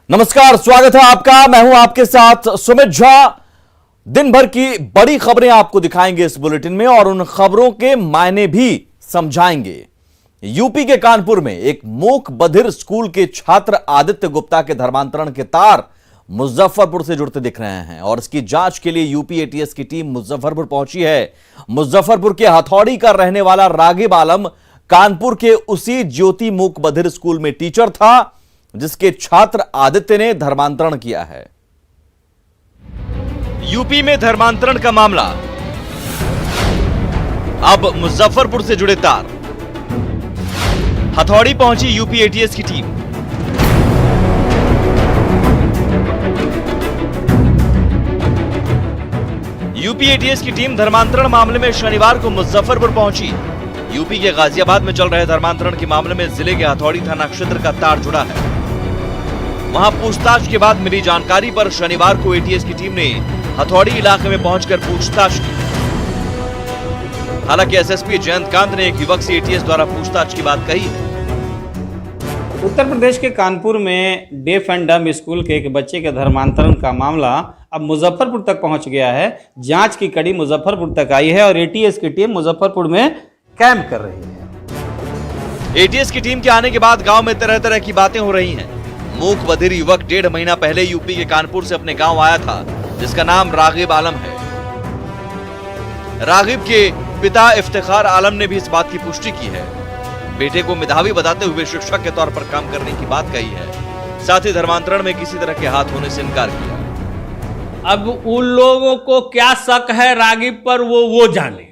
नमस्कार, स्वागत है आपका। मैं हूं आपके साथ सुमित झा। दिन भर की बड़ी खबरें आपको दिखाएंगे इस बुलेटिन में और उन खबरों के मायने भी समझाएंगे। यूपी के कानपुर में एक मूक बधिर स्कूल के छात्र आदित्य गुप्ता के धर्मांतरण के तार मुजफ्फरपुर से जुड़ते दिख रहे हैं और इसकी जांच के लिए यूपी एटीएस की टीम मुजफ्फरपुर पहुंची है। मुजफ्फरपुर के हथौड़ी का रहने वाला रागिब आलम कानपुर के उसी ज्योति मूक बधिर स्कूल में टीचर था जिसके छात्र आदित्य ने धर्मांतरण किया है। यूपी में धर्मांतरण का मामला, अब मुजफ्फरपुर से जुड़े तार। हथौड़ी पहुंची यूपी एटीएस की टीम। यूपी एटीएस की टीम धर्मांतरण मामले में शनिवार को मुजफ्फरपुर पहुंची। यूपी के गाजियाबाद में चल रहे धर्मांतरण के मामले में जिले के हथौड़ी थाना क्षेत्र का तार जुड़ा है। वहां पूछताछ के बाद मिली जानकारी पर शनिवार को एटीएस की टीम ने हथौड़ी इलाके में पहुंचकर पूछताछ की। हालांकि एसएसपी जयंतकांत ने एक युवक से एटीएस द्वारा पूछताछ की बात कही है। उत्तर प्रदेश के कानपुर में डेफ एंड डम स्कूल के एक बच्चे के धर्मांतरण का मामला अब मुजफ्फरपुर तक पहुंच गया है। जांच की कड़ी मुजफ्फरपुर तक आई है और एटीएस की टीम मुजफ्फरपुर में कैंप कर रही है। एटीएस की टीम के आने के बाद गांव में तरह तरह की बातें हो रही हैं। मूक बधिर युवक 1.5 महीना पहले यूपी के कानपुर से अपने गांव आया था, जिसका नाम रागिब आलम है। रागिब के पिता इफ्तिखार आलम ने भी इस बात की पुष्टि की है। बेटे को मेधावी बताते हुए शिक्षक के तौर पर काम करने की बात कही है। साथ ही धर्मांतरण में किसी तरह के हाथ होने से इनकार किया। अब उन लोगों को क्या शक है रागिब पर वो जाने,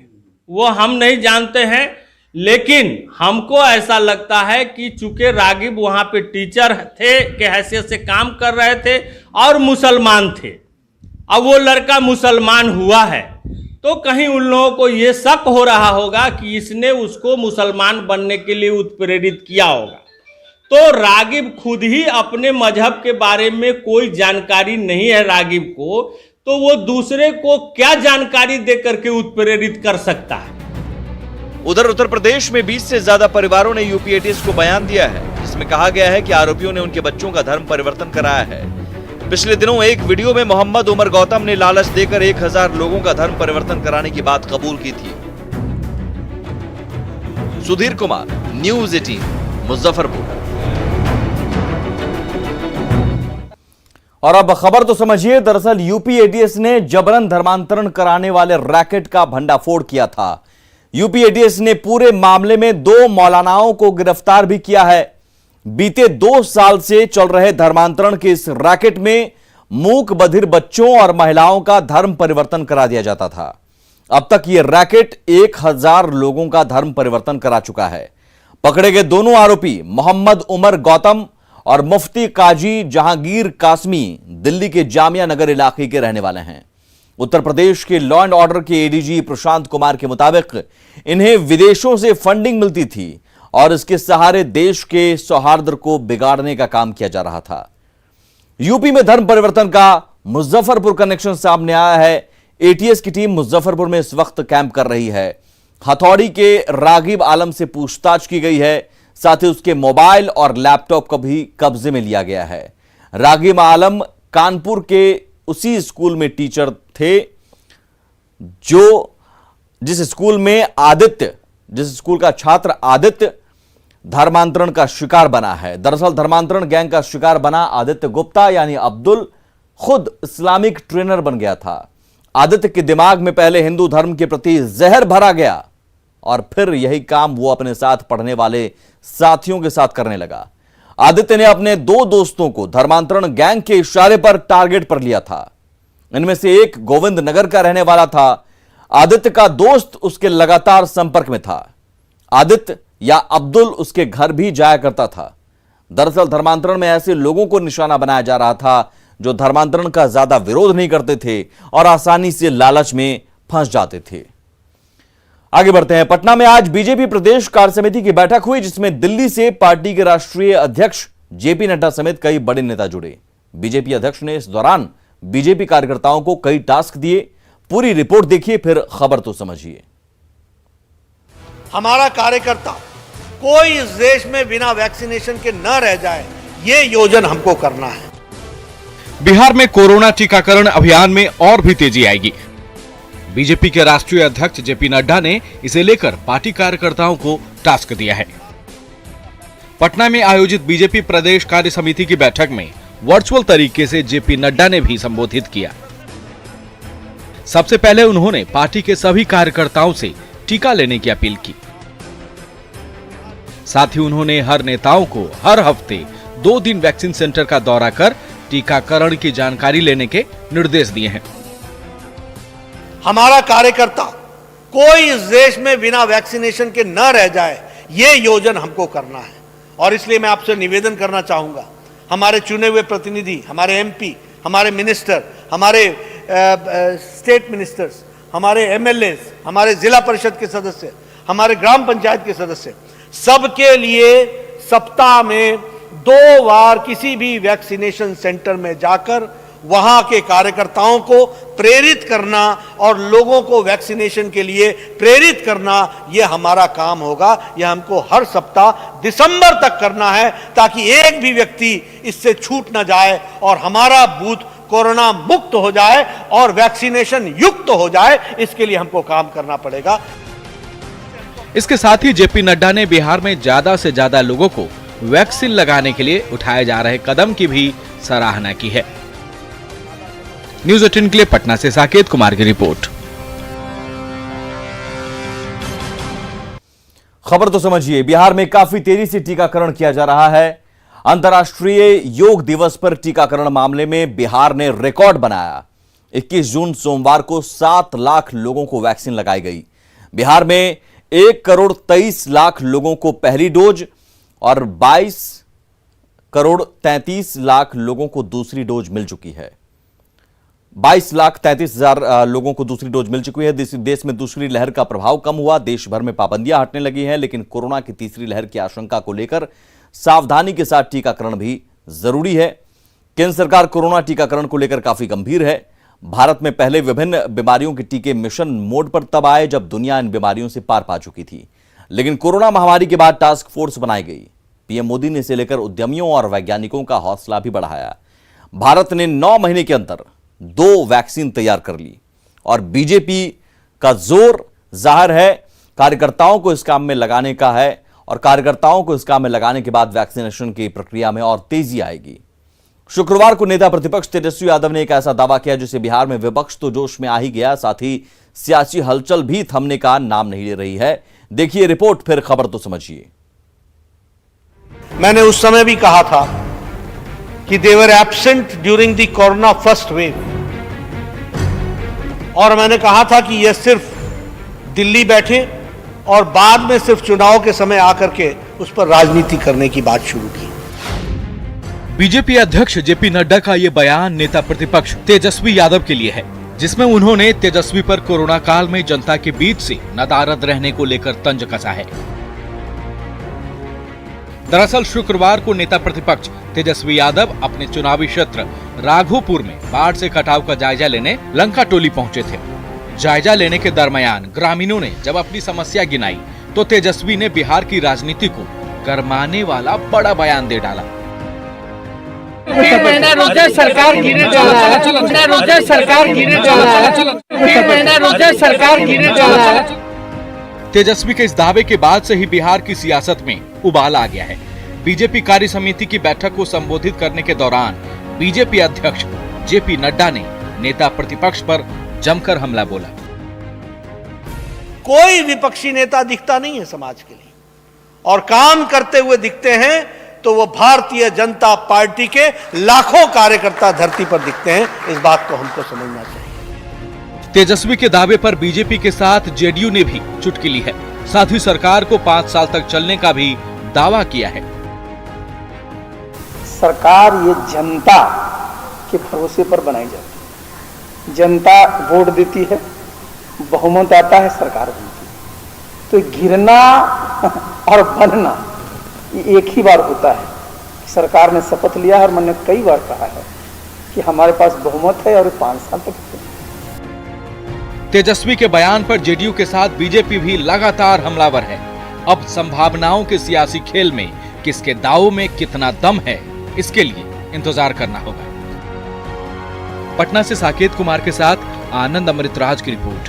वो हम नहीं जानते हैं। लेकिन हमको ऐसा लगता है कि चूंकि रागिब वहां पे टीचर थे के हैसियत से काम कर रहे थे और मुसलमान थे, अब वो लड़का मुसलमान हुआ है तो कहीं उन लोगों को ये शक हो रहा होगा कि इसने उसको मुसलमान बनने के लिए उत्प्रेरित किया होगा। तो रागिब खुद ही अपने मजहब के बारे में कोई जानकारी नहीं है रागिब को, तो वो दूसरे को क्या जानकारी दे करके उत्प्रेरित कर सकता है। उधर उत्तर प्रदेश में 20 से ज्यादा परिवारों ने यूपी एटीएस को बयान दिया है, जिसमें कहा गया है कि आरोपियों ने उनके बच्चों का धर्म परिवर्तन कराया है। पिछले दिनों एक वीडियो में मोहम्मद उमर गौतम ने लालच देकर 1000 लोगों का धर्म परिवर्तन कराने की बात कबूल की थी। सुधीर कुमार, न्यूज 18, मुजफ्फरपुर। और अब खबर तो समझिए। दरअसल यूपी एटीएस ने जबरन धर्मांतरण कराने वाले रैकेट का भंडाफोड़ किया था। यूपी एटीएस ने पूरे मामले में 2 मौलानाओं को गिरफ्तार भी किया है। बीते 2 साल से चल रहे धर्मांतरण के इस रैकेट में मूक बधिर बच्चों और महिलाओं का धर्म परिवर्तन करा दिया जाता था। अब तक यह रैकेट 1000 लोगों का धर्म परिवर्तन करा चुका है। पकड़े गए दोनों आरोपी मोहम्मद उमर गौतम और मुफ्ती काजी जहांगीर कासमी दिल्ली के जामिया नगर इलाके के रहने वाले हैं। उत्तर प्रदेश के लॉ एंड ऑर्डर के एडीजी प्रशांत कुमार के मुताबिक इन्हें विदेशों से फंडिंग मिलती थी और इसके सहारे देश के सौहार्द को बिगाड़ने का काम किया जा रहा था। यूपी में धर्म परिवर्तन का मुजफ्फरपुर कनेक्शन सामने आया है। एटीएस की टीम मुजफ्फरपुर में इस वक्त कैंप कर रही है। हथौड़ी के रागिब आलम से पूछताछ की गई है। साथ ही उसके मोबाइल और लैपटॉप को भी कब्जे में लिया गया है। रागिब आलम कानपुर के उसी स्कूल में टीचर थे जिस स्कूल का छात्र आदित्य धर्मांतरण का शिकार बना है। दरअसल धर्मांतरण गैंग का शिकार बना आदित्य गुप्ता यानी अब्दुल खुद इस्लामिक ट्रेनर बन गया था। आदित्य के दिमाग में पहले हिंदू धर्म के प्रति जहर भरा गया और फिर यही काम वो अपने साथ पढ़ने वाले साथियों के साथ करने लगा। आदित्य ने अपने 2 दोस्तों को धर्मांतरण गैंग के इशारे पर टारगेट पर लिया था। इनमें से एक गोविंद नगर का रहने वाला था। आदित्य का दोस्त उसके लगातार संपर्क में था। आदित्य या अब्दुल उसके घर भी जाया करता था। दरअसल धर्मांतरण में ऐसे लोगों को निशाना बनाया जा रहा था जो धर्मांतरण का ज्यादा विरोध नहीं करते थे और आसानी से लालच में फंस जाते थे। आगे बढ़ते हैं। पटना में आज बीजेपी प्रदेश कार्य समिति की बैठक हुई, जिसमें दिल्ली से पार्टी के राष्ट्रीय अध्यक्ष जेपी नड्डा समेत कई बड़े नेता जुड़े। बीजेपी अध्यक्ष ने इस दौरान बीजेपी कार्यकर्ताओं को कई टास्क दिए। पूरी रिपोर्ट देखिए, फिर खबर तो समझिए। हमारा कार्यकर्ता कोई इस देश में बिना वैक्सीनेशन के न रह जाए, ये योजना हमको करना है। बिहार में कोरोना टीकाकरण अभियान में और भी तेजी आएगी। बीजेपी के राष्ट्रीय अध्यक्ष जेपी नड्डा ने इसे लेकर पार्टी कार्यकर्ताओं को टास्क दिया है। पटना में आयोजित बीजेपी प्रदेश कार्य समिति की बैठक में वर्चुअल तरीके से जेपी नड्डा ने भी संबोधित किया। सबसे पहले उन्होंने पार्टी के सभी कार्यकर्ताओं से टीका लेने की अपील की। साथ ही उन्होंने हर नेताओं को हर हफ्ते 2 दिन वैक्सीन सेंटर का दौरा कर टीकाकरण की जानकारी लेने के निर्देश दिए हैं। हमारा कार्यकर्ता कोई इस देश में बिना वैक्सीनेशन के न रह जाए, ये योजना हमको करना है। और इसलिए मैं आपसे निवेदन करना चाहूंगा, हमारे चुने हुए प्रतिनिधि, हमारे एमपी, हमारे मिनिस्टर, हमारे स्टेट मिनिस्टर्स, हमारे एमएलए, हमारे जिला परिषद के सदस्य, हमारे ग्राम पंचायत के सदस्य, सबके लिए सप्ताह में 2 बार किसी भी वैक्सीनेशन सेंटर में जाकर वहां के कार्यकर्ताओं को प्रेरित करना और लोगों को वैक्सीनेशन के लिए प्रेरित करना, यह हमारा काम होगा। यह हमको हर सप्ताह दिसंबर तक करना है, ताकि एक भी व्यक्ति इससे छूट न जाए और हमारा बूथ कोरोना मुक्त हो जाए और वैक्सीनेशन युक्त हो जाए। इसके लिए हमको काम करना पड़ेगा। इसके साथ ही जेपी नड्डा ने बिहार में ज्यादा से ज्यादा लोगों को वैक्सीन लगाने के लिए उठाए जा रहे कदम की भी सराहना की है। न्यूज़ 18 के लिए पटना से साकेत कुमार की रिपोर्ट। खबर तो समझिए, बिहार में काफी तेजी से टीकाकरण किया जा रहा है। अंतर्राष्ट्रीय योग दिवस पर टीकाकरण मामले में बिहार ने रिकॉर्ड बनाया। 21 जून सोमवार को 7 लाख लोगों को वैक्सीन लगाई गई। बिहार में 1,23,00,000 लोगों को पहली डोज और 22,33,00,000 लोगों को दूसरी डोज मिल चुकी है। 22,33,000 लोगों को दूसरी डोज मिल चुकी है। देश में दूसरी लहर का प्रभाव कम हुआ, देश भर में पाबंदियां हटने लगी हैं, लेकिन कोरोना की तीसरी लहर की आशंका को लेकर सावधानी के साथ टीकाकरण भी जरूरी है। केंद्र सरकार कोरोना टीकाकरण को लेकर काफी गंभीर है। भारत में पहले विभिन्न बीमारियों के टीके मिशन मोड पर तब आए जब दुनिया इन बीमारियों से पार पा चुकी थी, लेकिन कोरोना महामारी के बाद टास्क फोर्स बनाई गई। पीएम मोदी ने इसे लेकर उद्यमियों और वैज्ञानिकों का हौसला भी बढ़ाया। भारत ने 9 महीने के अंदर 2 वैक्सीन तैयार कर ली और बीजेपी का जोर जाहिर है कार्यकर्ताओं को इस काम में लगाने का है और कार्यकर्ताओं को इस काम में लगाने के बाद वैक्सीनेशन की प्रक्रिया में और तेजी आएगी। शुक्रवार को नेता प्रतिपक्ष तेजस्वी यादव ने एक ऐसा दावा किया जिसे बिहार में विपक्ष तो जोश में आ ही गया, साथ ही सियासी हलचल भी थमने का नाम नहीं ले रही है। देखिए रिपोर्ट, फिर खबर तो समझिए। मैंने उस समय भी कहा था कि they were absent during the corona first wave, और मैंने कहा था कि यह सिर्फ दिल्ली बैठे और बाद में सिर्फ चुनाव के समय आकर के उस पर राजनीति करने की बात शुरू की। बीजेपी अध्यक्ष जेपी नड्डा का ये बयान नेता प्रतिपक्ष तेजस्वी यादव के लिए है, जिसमें उन्होंने तेजस्वी पर कोरोना काल में जनता के बीच से नदारद रहने को लेकर तंज कसा है। दरअसल शुक्रवार को नेता प्रतिपक्ष तेजस्वी यादव अपने चुनावी क्षेत्र राघोपुर में बाढ़ से कटाव का जायजा लेने लंका टोली पहुंचे थे। जायजा लेने के दरमियान ग्रामीणों ने जब अपनी समस्या गिनाई तो तेजस्वी ने बिहार की राजनीति को गरमाने वाला बड़ा बयान दे डाला। 3 महीना रोजे सरकार गिरे जा रहा है, 3 महीना रोजे सरकार गिरे जा रहा है, 3 महीना रोजे सरकार गिरे जा रहा है। तेजस्वी के इस दावे के बाद से ही बिहार की सियासत में उबाल आ गया है। बीजेपी कार्य समिति की बैठक को संबोधित करने के दौरान बीजेपी अध्यक्ष जेपी नड्डा ने नेता प्रतिपक्ष पर जमकर हमला बोला। कोई विपक्षी नेता दिखता नहीं है समाज के लिए, और काम करते हुए दिखते हैं तो वो भारतीय जनता पार्टी के लाखों कार्यकर्ता धरती पर दिखते हैं। इस बात को हमको समझना चाहिए। तेजस्वी के दावे पर बीजेपी के साथ जेडीयू ने भी चुटकी ली है। साथ ही सरकार को 5 साल तक चलने का भी दावा किया है। सरकार ये जनता के भरोसे पर बनाई जाती है। जनता वोट देती है, बहुमत आता है, सरकार बनती है। तो गिरना और बनना ये एक ही बार होता है। सरकार ने शपथ लिया और मैंने कई बार कहा है कि हमारे पास बहुमत है और 5 साल तक। तेजस्वी के बयान पर जेडीयू के साथ बीजेपी भी लगातार हमलावर है। अब संभावनाओं के सियासी खेल में किसके दांव में कितना दम है, इसके लिए इंतजार करना होगा। पटना से साकेत कुमार के साथ आनंद अमृतराज की रिपोर्ट।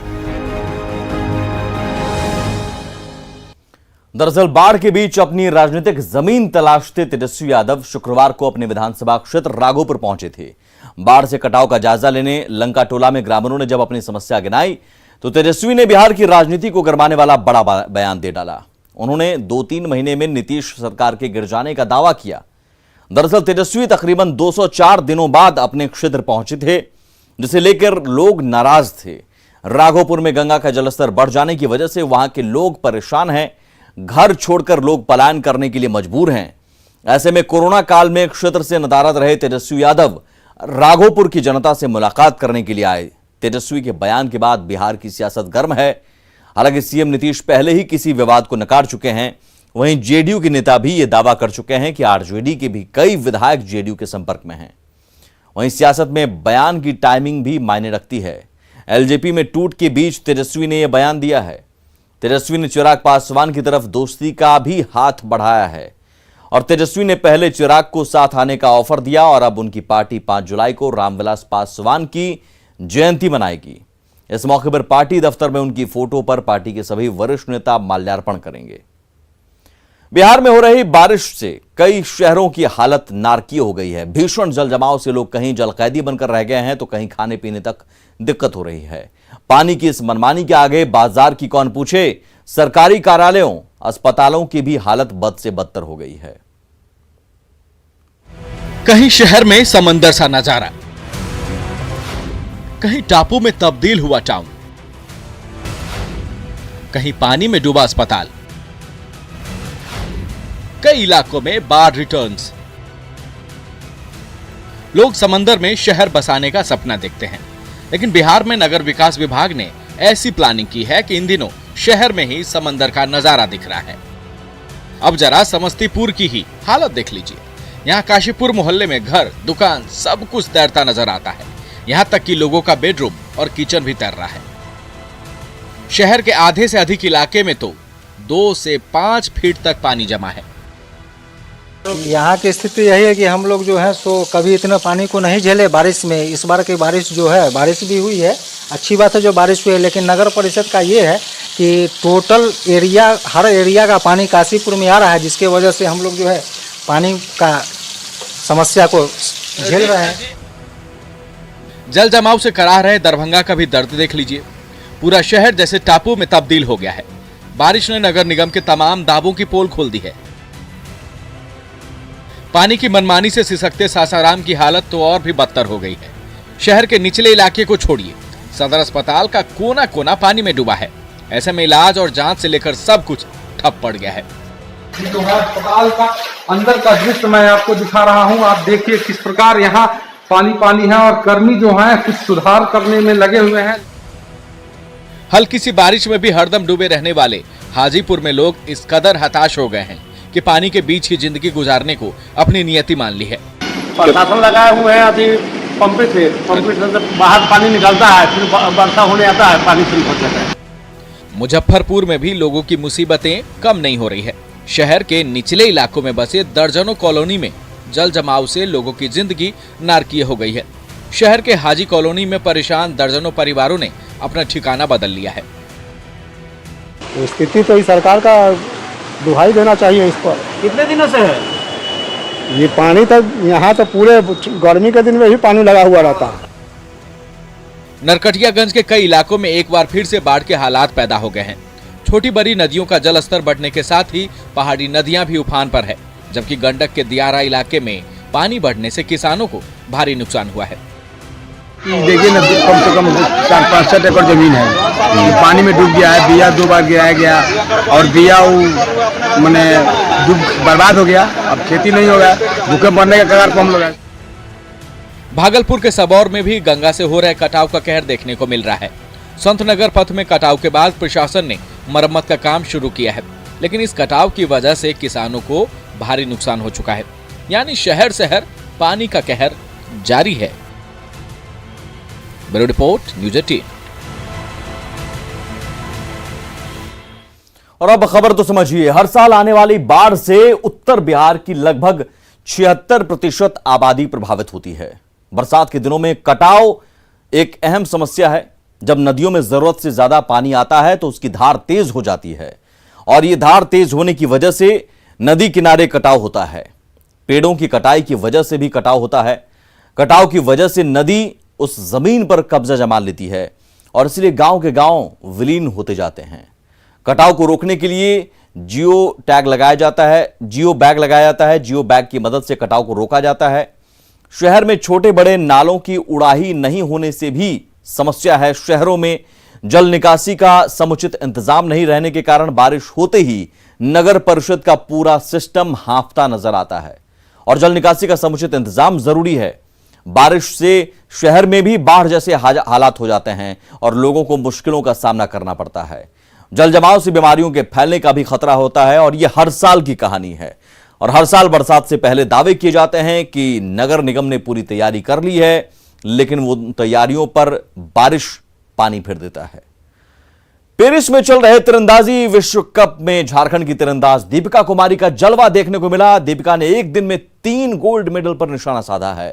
दरअसल बाढ़ के बीच अपनी राजनीतिक जमीन तलाशते तेजस्वी यादव शुक्रवार को अपने विधानसभा क्षेत्र राघोपुर पहुंचे थे। बाढ़ से कटाव का जायजा लेने लंका टोला में ग्रामीणों ने जब अपनी समस्या गिनाई तो तेजस्वी ने बिहार की राजनीति को गरमाने वाला बड़ा बयान दे डाला। उन्होंने 2-3 महीने में नीतीश सरकार के गिर जाने का दावा किया। दरअसल तेजस्वी तकरीबन 204 दिनों बाद अपने क्षेत्र पहुंचे थे, जिसे लेकर लोग नाराज थे। राघोपुर में गंगा का जलस्तर बढ़ जाने की वजह से वहां के लोग परेशान हैं। घर छोड़कर लोग पलायन करने के लिए मजबूर हैं। ऐसे में कोरोना काल में क्षेत्र से नदारद रहे तेजस्वी यादव राघोपुर की जनता से मुलाकात करने के लिए आए। तेजस्वी के बयान के बाद बिहार की सियासत गर्म है। हालांकि सीएम नीतीश पहले ही किसी विवाद को नकार चुके हैं। वहीं जेडीयू के नेता भी यह दावा कर चुके हैं कि आरजेडी के भी कई विधायक जेडीयू के संपर्क में हैं। वहीं सियासत में बयान की टाइमिंग भी मायने रखती है। एलजेपी में टूट के बीच तेजस्वी ने यह बयान दिया है। तेजस्वी ने चिराग पासवान की तरफ दोस्ती का भी हाथ बढ़ाया है और तेजस्वी ने पहले चिराग को साथ आने का ऑफर दिया और अब उनकी पार्टी 5 जुलाई को रामविलास पासवान की जयंती मनाएगी। इस मौके पर पार्टी दफ्तर में उनकी फोटो पर पार्टी के सभी वरिष्ठ नेता माल्यार्पण करेंगे। बिहार में हो रही बारिश से कई शहरों की हालत नारकीय हो गई है। भीषण जल जमाव से लोग कहीं जलकैदी बनकर रह गए हैं तो कहीं खाने पीने तक दिक्कत हो रही है। पानी की इस मनमानी के आगे बाजार की कौन पूछे। सरकारी कार्यालयों, अस्पतालों की भी हालत बद से बदतर हो गई है। कहीं शहर में समंदर सा नजारा, कहीं टापू में तब्दील हुआ टाउन, कहीं पानी में डूबा अस्पताल, कई इलाकों में बाढ़ रिटर्न्स। लोग समंदर में शहर बसाने का सपना देखते हैं, लेकिन बिहार में नगर विकास विभाग ने ऐसी प्लानिंग की है कि इन दिनों शहर में ही समंदर का नजारा दिख रहा है। अब जरा समस्तीपुर की ही हालत देख लीजिए। यहाँ काशीपुर मोहल्ले में घर, दुकान सब कुछ तैरता नजर आता है। यहाँ तक कि लोगों का बेडरूम और किचन भी तैर रहा है। शहर के आधे से अधिक इलाके में तो 2 से 5 फीट तक पानी जमा है। यहाँ की स्थिति यही है कि हम लोग जो है सो कभी इतना पानी को नहीं झेले बारिश में। इस बार की बारिश जो है, बारिश भी हुई है, अच्छी बात है जो बारिश हुई है, लेकिन नगर परिषद का ये है कि टोटल एरिया, हर एरिया का पानी काशीपुर में आ रहा है, जिसके वजह से हम लोग जो है पानी का समस्या को झेल रहे हैं। जल जमाव से कराह रहे दरभंगा का भी दर्द देख लीजिए। पूरा शहर जैसे टापू में तब्दील हो गया है। बारिश ने नगर निगम के तमाम दावों की पोल खोल दी है। पानी की मनमानी से सिसकते सासाराम की हालत तो और भी बदतर हो गई है। शहर के निचले इलाके को छोड़िए, सदर अस्पताल का कोना कोना पानी में डूबा है। ऐसे में इलाज और जांच से लेकर सब कुछ ठप पड़ गया है। जो है अस्पताल का अंदर का दृश्य मैं आपको दिखा रहा हूं। आप देखिए किस प्रकार यहाँ पानी पानी है और कर्मी जो है कुछ सुधार करने में लगे हुए हैं। हल्की सी बारिश में भी हरदम डूबे रहने वाले हाजीपुर में लोग इस कदर हताश हो गए हैं कि पानी के बीच ही जिंदगी गुजारने को अपनी नियति मान ली है। प्रशासन लगाए हुए हैं अभी पंपिंग से बाहर पानी निकलता है, फिर वर्षा होने आता है, पानी शुरू हो जाता है। मुजफ्फरपुर में भी लोगों की मुसीबतें कम नहीं हो रही है। शहर के निचले इलाकों में बसे दर्जनों कॉलोनी में जल जमाव से लोगों की जिंदगी नारकीय हो गई है। शहर के हाजी कॉलोनी में परेशान दर्जनों परिवारों ने अपना ठिकाना बदल लिया है। स्थिति तो सरकार का दुहाई देना चाहिए इस पर। कितने दिनों से है ये पानी? तो यहाँ तो पूरे गर्मी के दिन में ही पानी लगा हुआ रहता है। नरकटियागंज के कई इलाकों में एक बार फिर से बाढ़ के हालात पैदा हो गए हैं। छोटी बड़ी नदियों का जलस्तर बढ़ने के साथ ही पहाड़ी नदियां भी उफान पर है, जबकि गंडक के दियारा इलाके में पानी बढ़ने से किसानों को भारी नुकसान हुआ है। देखिए ना, कम से कम 4-5 एकड़ जमीन है, पानी में डूब गया है। बिया 2 बार गिराया गया और बिया मैंने डूब बर्बाद हो गया। अब खेती नहीं होगा, भूखे मरने के कगार पर हम लोग हैं। भागलपुर के सबौर में भी गंगा से हो रहे कटाव का कहर देखने को मिल रहा है। संतनगर पथ में कटाव के बाद प्रशासन ने मरम्मत का काम शुरू किया है, लेकिन इस कटाव की वजह से किसानों को भारी नुकसान हो चुका है। यानी शहर शहर पानी का कहर जारी है। Bureau report, news 18। और अब खबर तो समझिए। हर साल आने वाली बाढ़ से उत्तर बिहार की लगभग 76% आबादी प्रभावित होती है। बरसात के दिनों में कटाव एक अहम समस्या है। जब नदियों में जरूरत से ज्यादा पानी आता है तो उसकी धार तेज हो जाती है और यह धार तेज होने की वजह से नदी किनारे कटाव होता है। पेड़ों की कटाई की वजह से भी कटाव होता है। कटाव की वजह से नदी उस जमीन पर कब्जा जमा लेती है और इसलिए गांव के गांव विलीन होते जाते हैं। कटाव को रोकने के लिए जियो टैग लगाया जाता है, जियो बैग लगाया जाता है। जियो बैग की मदद से कटाव को रोका जाता है। शहर में छोटे बड़े नालों की उड़ाही नहीं होने से भी समस्या है। शहरों में जल निकासी का समुचित इंतजाम नहीं रहने के कारण बारिश होते ही नगर परिषद का पूरा सिस्टम हांफता नजर आता है और जल निकासी का समुचित इंतजाम जरूरी है। बारिश से शहर में भी बाढ़ जैसे हालात हो जाते हैं और लोगों को मुश्किलों का सामना करना पड़ता है। जल जमाव से बीमारियों के फैलने का भी खतरा होता है और यह हर साल की कहानी है। और हर साल बरसात से पहले दावे किए जाते हैं कि नगर निगम ने पूरी तैयारी कर ली है, लेकिन वो तैयारियों पर बारिश पानी फेर देता है। पेरिस में चल रहे तीरंदाजी विश्व कप में झारखंड की तीरंदाज दीपिका कुमारी का जलवा देखने को मिला। दीपिका ने एक दिन में 3 गोल्ड मेडल पर निशाना साधा है।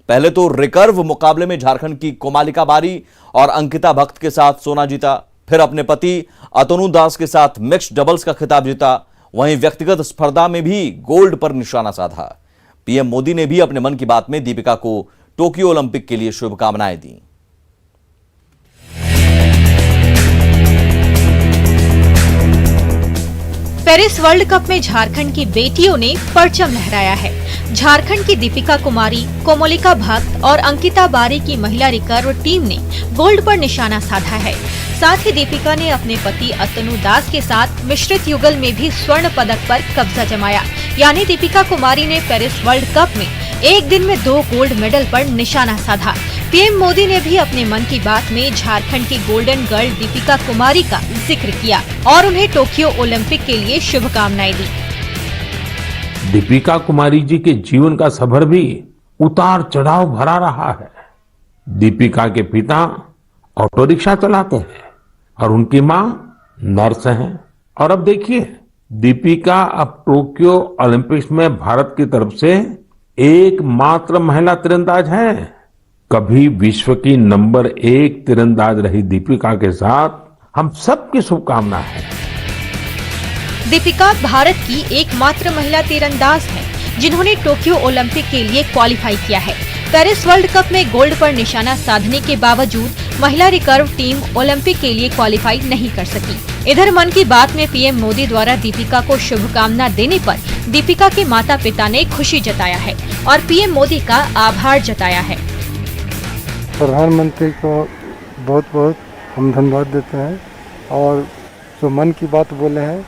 पहले तो रिकर्व मुकाबले में झारखंड की कोमालिका बारी और अंकिता भक्त के साथ सोना जीता, फिर अपने पति अतनु दास के साथ मिक्स्ड डबल्स का खिताब जीता। वहीं व्यक्तिगत स्पर्धा में भी गोल्ड पर निशाना साधा। पीएम मोदी ने भी अपने मन की बात में दीपिका को टोक्यो ओलंपिक के लिए शुभकामनाएं दी। पेरिस वर्ल्ड कप में झारखंड की बेटियों ने परचम लहराया है। झारखंड की दीपिका कुमारी, कोमोलिका भक्त और अंकिता बारी की महिला रिकर्व टीम ने गोल्ड पर निशाना साधा है। साथ ही दीपिका ने अपने पति अतनु दास के साथ मिश्रित युगल में भी स्वर्ण पदक पर कब्जा जमाया। यानी दीपिका कुमारी ने पेरिस वर्ल्ड कप में एक दिन में 2 गोल्ड मेडल पर निशाना साधा। पीएम मोदी ने भी अपने मन की बात में झारखंड की गोल्डन गर्ल दीपिका कुमारी का जिक्र किया और उन्हें टोक्यो ओलंपिक के लिए शुभकामनाएं दी। दीपिका कुमारी जी के जीवन का सफर भी उतार चढ़ाव भरा रहा है। दीपिका के पिता ऑटो रिक्शा चलाते हैं और उनकी मां नर्स हैं। और अब देखिए, दीपिका अब टोक्यो ओलंपिक्स में भारत की तरफ से एकमात्र महिला तीरंदाज है। कभी विश्व की नंबर 1 तीरंदाज रही दीपिका के साथ हम सबकी शुभकामना है। दीपिका भारत की एकमात्र महिला तीरंदाज है जिन्होंने टोक्यो ओलंपिक के लिए क्वालिफाई किया है। पेरिस वर्ल्ड कप में गोल्ड पर निशाना साधने के बावजूद महिला रिकर्व टीम ओलंपिक के लिए क्वालिफाई नहीं कर सकी। इधर मन की बात में पीएम मोदी द्वारा दीपिका को शुभकामना देने पर दीपिका के माता पिता ने खुशी जताया है और पीएम मोदी का आभार जताया है। प्रधानमंत्री को बहुत बहुत हम धन्यवाद देते हैं और जो मन की बात बोले हैं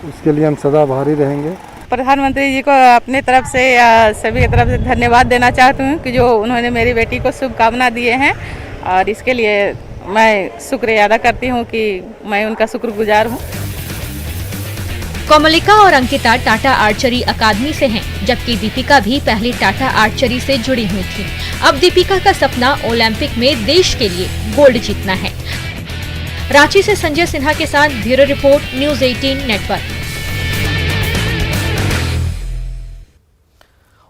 उसके लिए हम सदा आभारी रहेंगे। प्रधानमंत्री जी को अपने तरफ से सभी की तरफ से धन्यवाद देना चाहती हूँ कि जो उन्होंने मेरी बेटी को शुभकामना दिए हैं और इसके लिए मैं शुक्रिया अदा करती हूँ कि मैं उनका शुक्रगुजार हूँ। कोमलिका और अंकिता टाटा आर्चरी अकादमी से हैं, जबकि दीपिका भी पहले टाटा आर्चरी से जुड़ी हुई थी। अब दीपिका का सपना ओलंपिक में देश के लिए गोल्ड जीतना है। रांची से संजय सिन्हा के साथ ब्यूरो रिपोर्ट, न्यूज़ 18 नेटवर्क।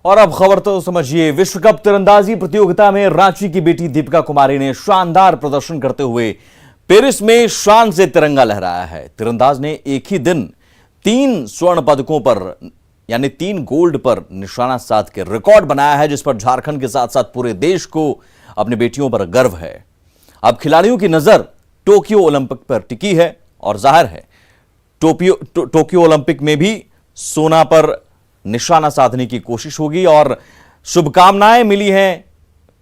और अब खबर तो समझिए, विश्व कप तीरंदाजी प्रतियोगिता में रांची की बेटी दीपिका कुमारी ने शानदार प्रदर्शन करते हुए पेरिस में शान से तिरंगा लहराया है। तीरंदाज ने एक ही दिन 3 स्वर्ण पदकों पर यानी 3 गोल्ड पर निशाना साध के रिकॉर्ड बनाया है, जिस पर झारखंड के साथ साथ पूरे देश को अपनी बेटियों पर गर्व है। अब खिलाड़ियों की नजर टोक्यो ओलंपिक पर टिकी है और जाहिर है टोक्यो ओलंपिक में भी सोना पर निशाना साधने की कोशिश होगी। और शुभकामनाएं मिली हैं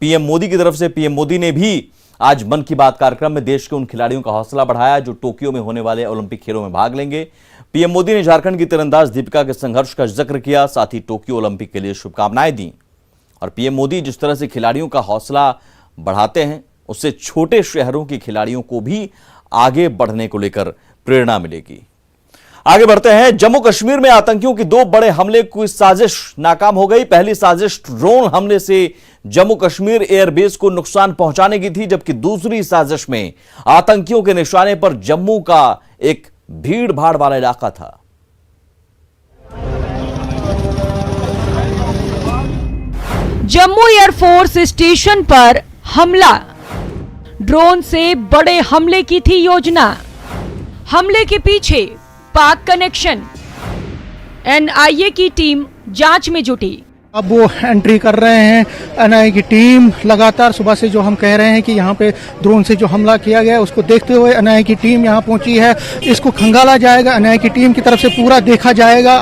पीएम मोदी की तरफ से। पीएम मोदी ने भी आज मन की बात कार्यक्रम में देश के उन खिलाड़ियों का हौसला बढ़ाया जो टोक्यो में होने वाले ओलंपिक खेलों में भाग लेंगे। पीएम मोदी ने झारखंड की तीरंदाज दीपिका के संघर्ष का जिक्र किया, साथ ही टोक्यो ओलंपिक के लिए शुभकामनाएं दी। और पीएम मोदी जिस तरह से खिलाड़ियों का हौसला बढ़ाते हैं, उससे छोटे शहरों के खिलाड़ियों को भी आगे बढ़ने को लेकर प्रेरणा मिलेगी। आगे बढ़ते हैं। जम्मू कश्मीर में आतंकियों की 2 बड़े हमले की साजिश नाकाम हो गई। पहली साजिश ड्रोन हमले से जम्मू कश्मीर एयरबेस को नुकसान पहुंचाने की थी, जबकि दूसरी साजिश में आतंकियों के निशाने पर जम्मू का एक भीड़ भाड़ वाला इलाका था। जम्मू एयरफोर्स स्टेशन पर हमला। ड्रोन से बड़े हमले की थी योजना। हमले के पीछे पाक कनेक्शन। एनआईए की टीम जांच में जुटी। अब वो एंट्री कर रहे हैं। एनआईए की टीम लगातार सुबह से जो हम कह रहे हैं कि यहाँ पे ड्रोन से जो हमला किया गया उसको देखते हुए एनआईए की टीम यहाँ पहुंची है। इसको खंगाला जाएगा, एनआईए की टीम की तरफ से पूरा देखा जाएगा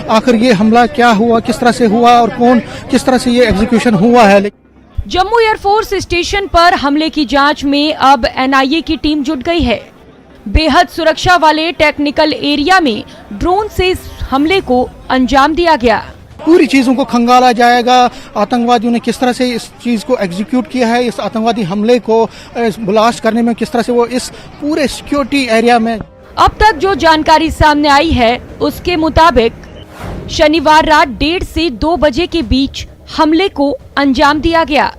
आखिर ये हमला क्या हुआ, किस तरह से हुआ और किस तरह से ये एग्जीक्यूशन हुआ है। जम्मू एयरफोर्स स्टेशन पर हमले की जांच में अब एनआईए की टीम जुट गई है। बेहद सुरक्षा वाले टेक्निकल एरिया में ड्रोन से इस हमले को अंजाम दिया गया। पूरी चीजों को खंगाला जाएगा। आतंकवादियों ने किस तरह से इस चीज को एग्जीक्यूट किया है, इस आतंकवादी हमले को ब्लास्ट करने में किस तरह से वो इस पूरे सिक्योरिटी एरिया में। अब तक जो जानकारी सामने आई है उसके मुताबिक शनिवार रात 1:30 से 2 बजे के बीच हमले को अंजाम दिया गया।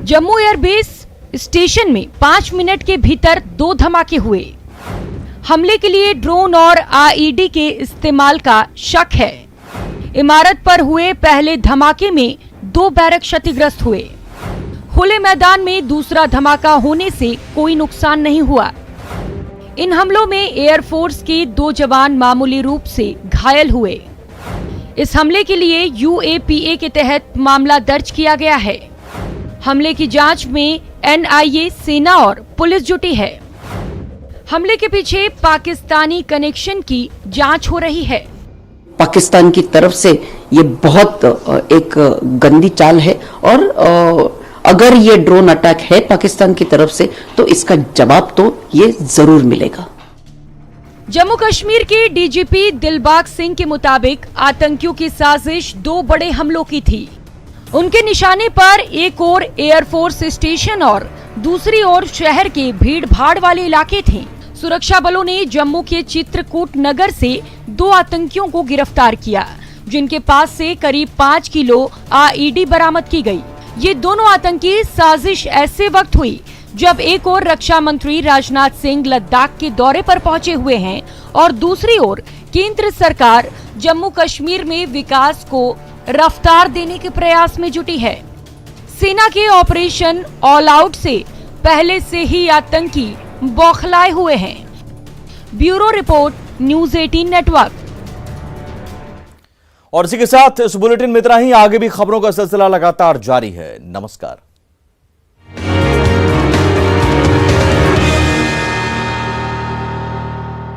जम्मू एयरबेस स्टेशन में 5 मिनट के भीतर 2 धमाके हुए। हमले के लिए ड्रोन और आईईडी के इस्तेमाल का शक है। इमारत पर हुए पहले धमाके में 2 बैरक क्षतिग्रस्त हुए। खुले मैदान में दूसरा धमाका होने से कोई नुकसान नहीं हुआ। इन हमलों में एयरफोर्स के 2 जवान मामूली रूप से घायल हुए। इस हमले के लिए यूएपीए के तहत मामला दर्ज किया गया है। हमले की जांच में एनआईए, सेना और पुलिस जुटी है। हमले के पीछे पाकिस्तानी कनेक्शन की जांच हो रही है। पाकिस्तान की तरफ से ये बहुत एक गंदी चाल है और अगर ये ड्रोन अटैक है पाकिस्तान की तरफ से तो इसका जवाब तो ये जरूर मिलेगा। जम्मू कश्मीर के डीजीपी दिलबाग सिंह के मुताबिक आतंकियों की साजिश 2 बड़े हमलों की थी। उनके निशाने पर एक ओर एयरफोर्स स्टेशन और दूसरी ओर शहर के भीड़ भाड़ वाले इलाके थे। सुरक्षा बलों ने जम्मू के चित्रकूट नगर से 2 आतंकियों को गिरफ्तार किया, जिनके पास से करीब 5 किलो आईईडी बरामद की गई। ये दोनों आतंकी साजिश ऐसे वक्त हुई जब एक ओर रक्षा मंत्री राजनाथ सिंह लद्दाख के दौरे पर पहुंचे हुए हैं और दूसरी ओर केंद्र सरकार जम्मू कश्मीर में विकास को रफ्तार देने के प्रयास में जुटी है। सेना के ऑपरेशन ऑल आउट से पहले से ही आतंकी बौखलाए हुए हैं। Bureau report, news 18 network. और इसी के साथ इस बुलेटिन में इतना ही। आगे भी खबरों का सिलसिला लगातार जारी है। नमस्कार।